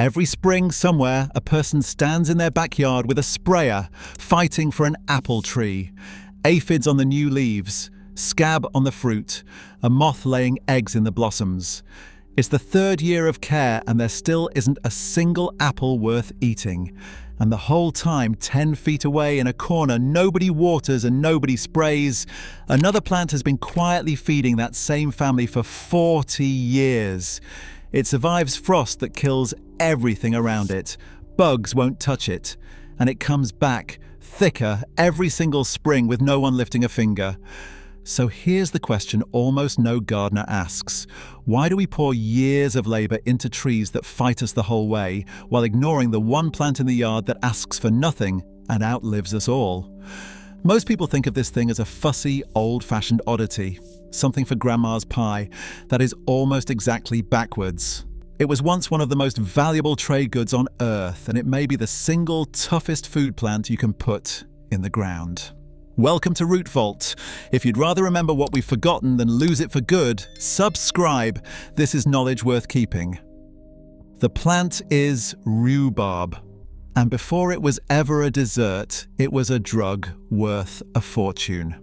Every spring somewhere, a person stands in their backyard with a sprayer, fighting for an apple tree. Aphids on the new leaves, scab on the fruit, a moth laying eggs in the blossoms. It's the third year of care and there still isn't a single apple worth eating. And the whole time, 10 feet away in a corner, nobody waters and nobody sprays. Another plant has been quietly feeding that same family for 40 years. It survives frost that kills everything around it. Bugs won't touch it. And it comes back, thicker, every single spring with no one lifting a finger. So here's the question almost no gardener asks. Why do we pour years of labour into trees that fight us the whole way, while ignoring the one plant in the yard that asks for nothing and outlives us all? Most people think of this thing as a fussy, old-fashioned oddity. Something for grandma's pie. That is almost exactly backwards. It was once one of the most valuable trade goods on earth, and it may be the single toughest food plant you can put in the ground. Welcome to Root Vault. If you'd rather remember what we've forgotten than lose it for good, subscribe. This is knowledge worth keeping. The plant is rhubarb, and before it was ever a dessert, it was a drug worth a fortune.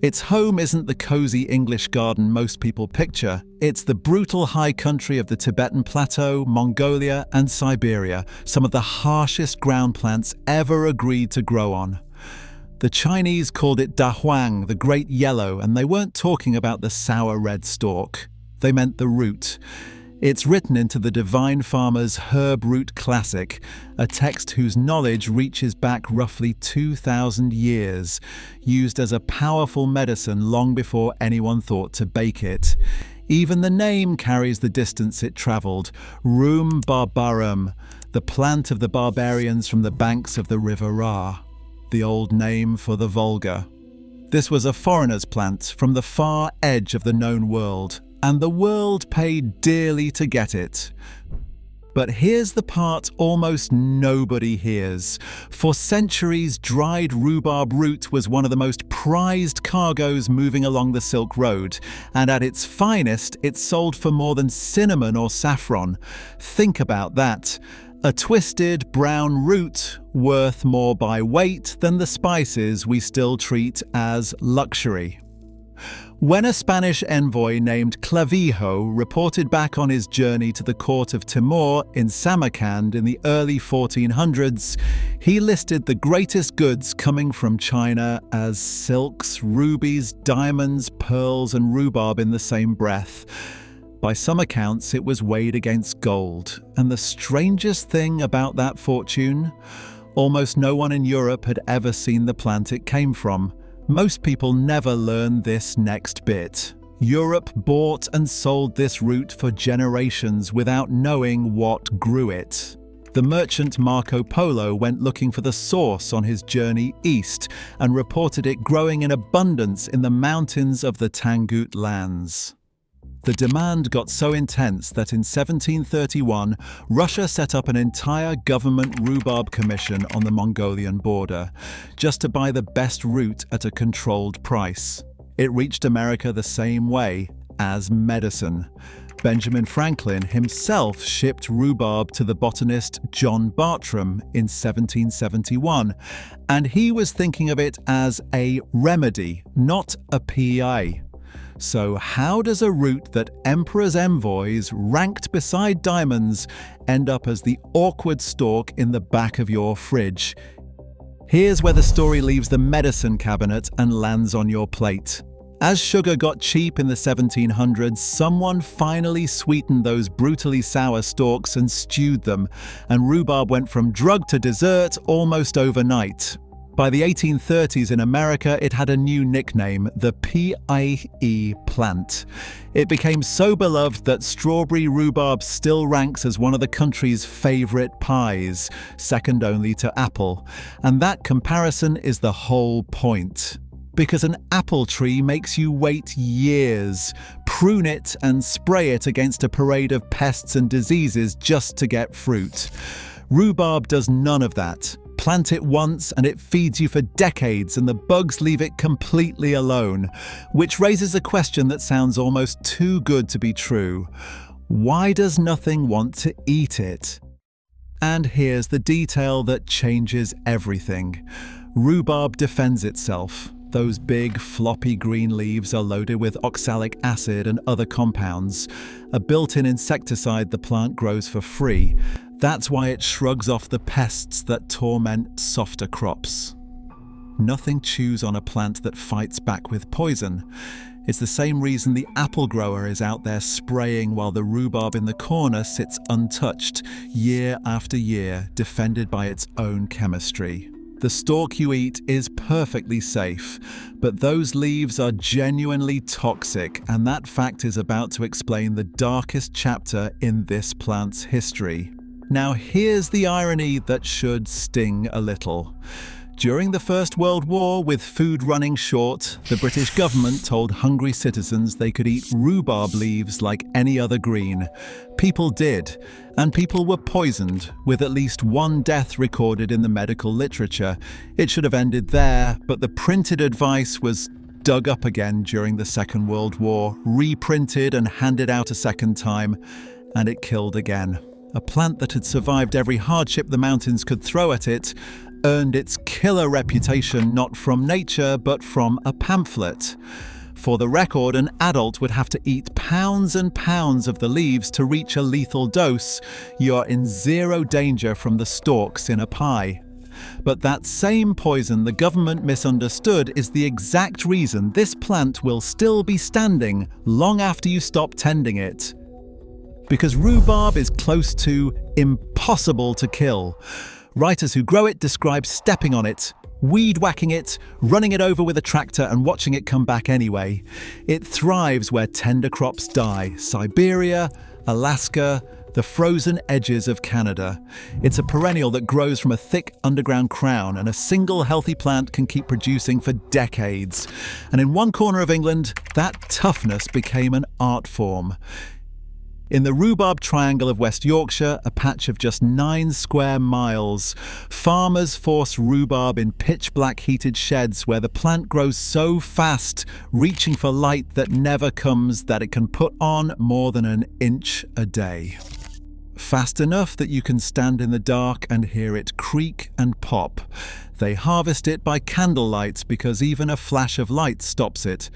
Its home isn't the cozy English garden most people picture. It's the brutal high country of the Tibetan Plateau, Mongolia, and Siberia, some of the harshest ground plants ever agreed to grow on. The Chinese called it da huang, the great yellow, and they weren't talking about the sour red stalk. They meant the root. It's written into the Divine Farmer's Herb Root Classic, a text whose knowledge reaches back roughly 2,000 years, used as a powerful medicine long before anyone thought to bake it. Even the name carries the distance it travelled, Rheum barbarum, the plant of the barbarians from the banks of the river Rha, the old name for the Volga. This was a foreigner's plant from the far edge of the known world, and the world paid dearly to get it. But here's the part almost nobody hears. For centuries, dried rhubarb root was one of the most prized cargoes moving along the Silk Road, and at its finest, it sold for more than cinnamon or saffron. Think about that. A twisted brown root worth more by weight than the spices we still treat as luxury. When a Spanish envoy named Clavijo reported back on his journey to the court of Timur in Samarkand in the early 1400s, he listed the greatest goods coming from China as silks, rubies, diamonds, pearls, and rhubarb in the same breath. By some accounts, it was weighed against gold. And the strangest thing about that fortune? Almost no one in Europe had ever seen the plant it came from. Most people never learn this next bit. Europe bought and sold this root for generations without knowing what grew it. The merchant Marco Polo went looking for the source on his journey east and reported it growing in abundance in the mountains of the Tangut lands. The demand got so intense that in 1731, Russia set up an entire government rhubarb commission on the Mongolian border, just to buy the best root at a controlled price. It reached America the same way, as medicine. Benjamin Franklin himself shipped rhubarb to the botanist John Bartram in 1771, and he was thinking of it as a remedy, not a PI. So how does a root that emperors' envoys ranked beside diamonds end up as the awkward stalk in the back of your fridge? Here's where the story leaves the medicine cabinet and lands on your plate. As sugar got cheap in the 1700s, someone finally sweetened those brutally sour stalks and stewed them, and rhubarb went from drug to dessert almost overnight. By the 1830s in America, it had a new nickname, the PIE plant. It became so beloved that strawberry rhubarb still ranks as one of the country's favorite pies, second only to apple. And that comparison is the whole point. Because an apple tree makes you wait years, prune it and spray it against a parade of pests and diseases just to get fruit. Rhubarb does none of that. Plant it once and it feeds you for decades and the bugs leave it completely alone. Which raises a question that sounds almost too good to be true. Why does nothing want to eat it? And here's the detail that changes everything. Rhubarb defends itself. Those big, floppy green leaves are loaded with oxalic acid and other compounds, a built-in insecticide the plant grows for free. That's why it shrugs off the pests that torment softer crops. Nothing chews on a plant that fights back with poison. It's the same reason the apple grower is out there spraying while the rhubarb in the corner sits untouched, year after year, defended by its own chemistry. The stalk you eat is perfectly safe, but those leaves are genuinely toxic, and that fact is about to explain the darkest chapter in this plant's history. Now here's the irony that should sting a little. During the First World War, with food running short, the British government told hungry citizens they could eat rhubarb leaves like any other green. People did, and people were poisoned, with at least one death recorded in the medical literature. It should have ended there, but the printed advice was dug up again during the Second World War, reprinted and handed out a second time, and it killed again. A plant that had survived every hardship the mountains could throw at it earned its killer reputation not from nature but from a pamphlet. For the record, an adult would have to eat pounds and pounds of the leaves to reach a lethal dose. You're in zero danger from the stalks in a pie. But that same poison the government misunderstood is the exact reason this plant will still be standing long after you stop tending it. Because rhubarb is close to impossible to kill. Writers who grow it describe stepping on it, weed-whacking it, running it over with a tractor and watching it come back anyway. It thrives where tender crops die: Siberia, Alaska, the frozen edges of Canada. It's a perennial that grows from a thick underground crown, and a single healthy plant can keep producing for decades. And in one corner of England, that toughness became an art form. In the Rhubarb Triangle of West Yorkshire, a patch of just 9 square miles, farmers force rhubarb in pitch-black heated sheds where the plant grows so fast, reaching for light that never comes, that it can put on more than an inch a day. Fast enough that you can stand in the dark and hear it creak and pop. They harvest it by candlelight because even a flash of light stops it.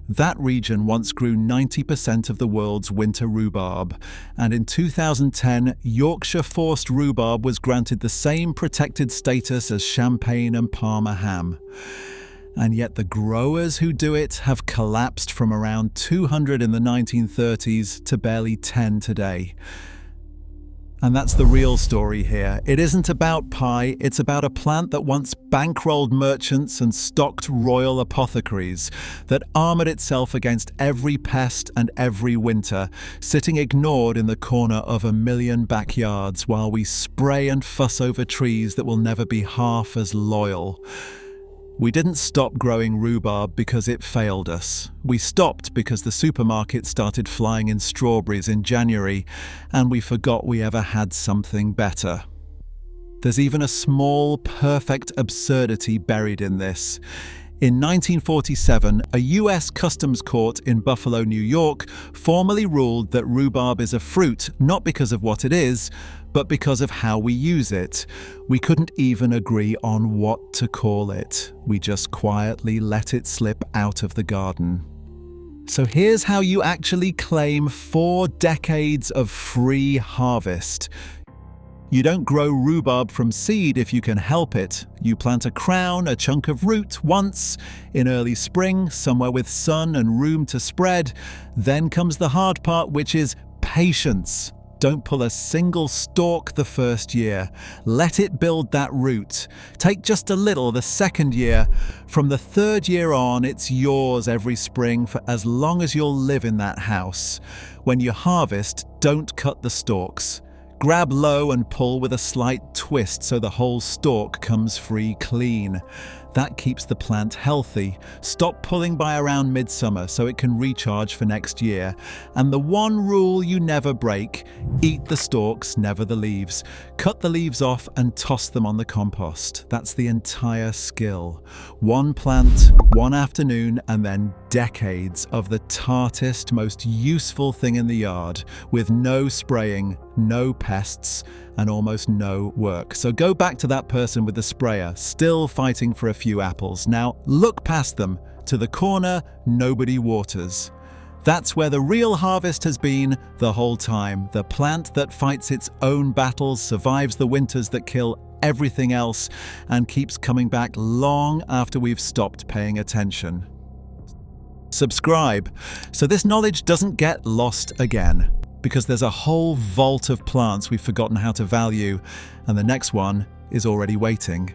That region once grew 90% of the world's winter rhubarb, and in 2010, Yorkshire forced rhubarb was granted the same protected status as champagne and Parma ham. And yet the growers who do it have collapsed from around 200 in the 1930s to barely 10 today. And that's the real story here. It isn't about pie, it's about a plant that once bankrolled merchants and stocked royal apothecaries, that armoured itself against every pest and every winter, sitting ignored in the corner of a million backyards while we spray and fuss over trees that will never be half as loyal. We didn't stop growing rhubarb because it failed us. We stopped because the supermarket started flying in strawberries in January, and we forgot we ever had something better. There's even a small, perfect absurdity buried in this. In 1947, a US customs court in Buffalo, New York, formally ruled that rhubarb is a fruit not because of what it is, but because of how we use it. We couldn't even agree on what to call it. We just quietly let it slip out of the garden. So here's how you actually claim 4 decades of free harvest. You don't grow rhubarb from seed if you can help it. You plant a crown, a chunk of root, once, in early spring, somewhere with sun and room to spread. Then comes the hard part, which is patience. Don't pull a single stalk the first year. Let it build that root. Take just a little the second year. From the third year on, it's yours every spring for as long as you'll live in that house. When you harvest, don't cut the stalks. Grab low and pull with a slight twist so the whole stalk comes free clean. That keeps the plant healthy. Stop pulling by around midsummer so it can recharge for next year. And the one rule you never break: eat the stalks, never the leaves. Cut the leaves off and toss them on the compost. That's the entire skill. One plant, one afternoon, and then decades of the tartest, most useful thing in the yard, with no spraying, no pests, and almost no work. So go back to that person with the sprayer, still fighting for a few apples. Now look past them to the corner nobody waters. That's where the real harvest has been the whole time. The plant that fights its own battles, survives the winters that kill everything else, and keeps coming back long after we've stopped paying attention. Subscribe so this knowledge doesn't get lost again, because there's a whole vault of plants we've forgotten how to value, and the next one is already waiting.